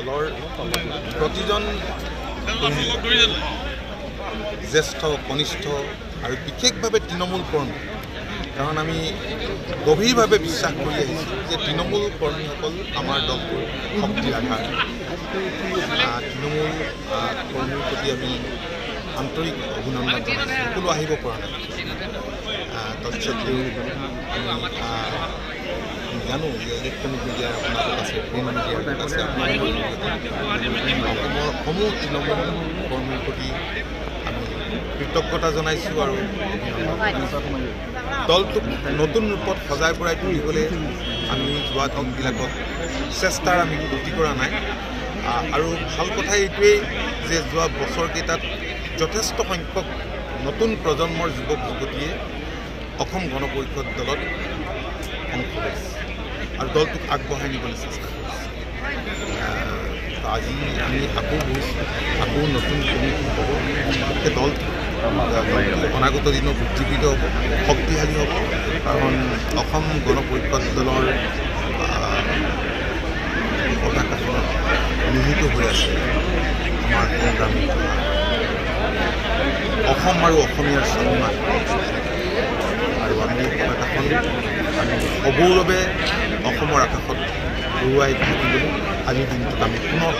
দলৰ প্ৰতিজন জ্যেষ্ঠ কনিষ্ঠ আৰু বিশেষভাৱে তৃণমূল কৰ্মী, কাৰণ আমি গভীৰভাৱে বিশ্বাস কৰি আহিছোঁ যে তৃণমূল কৰ্মীসকল আমাৰ দলটোৰ শক্তিৰ আধাৰ। তৃণমূল কৰ্মীৰ প্ৰতি আমি আন্তৰিক অভিনন্দন জনাইছোঁ। সকলো আহিব পৰা নাই, তৎসত্ত্বেও আমি জানো যে ইলেক্ট্ৰনিক মিডিয়াৰ আপোনালোক আছে, প্ৰিণ্ট মিডিয়াৰ আছে, অসমৰ সমূহ তৃণমূল কৰ্মীৰ প্ৰতি আমি কৃতজ্ঞতা জনাইছোঁ আৰু দলটোক নতুন ৰূপত সজাই পৰাই তুলিবলৈ আমি যোৱা দিনবিলাকত চেষ্টাৰ আমি ক্ৰুটি কৰা নাই। আৰু ভাল কথা এইটোৱেই যে যোৱা বছৰকেইটাত যথেষ্ট সংখ্যক নতুন প্ৰজন্মৰ যুৱক যুৱতীয়ে অসম গণ পৰিষদ দলত অংশ লৈছে আৰু দলটোক আগবঢ়াই নিবলৈ চেষ্টা কৰিছে। আজি আমি আকৌ বহিছোঁ, আকৌ নতুন কমিটি হ'ব, সেই দলটো অনাগত দিনত উজ্জীৱিত হ'ব, শক্তিশালী হ'ব। কাৰণ অসম গণ পৰিষদ দলৰ পতাকাখনত নিহিত হৈ আছে আমাৰ সংগ্ৰামী অসম আৰু অসমীয়াৰ স্বাভিমান, আৰু আমি পতাকাখন আমি সগৌৰৱে অসমৰ আকাশত উৰুৱাই থাকিবলৈ আজিৰ দিনটোত আমি পুনৰ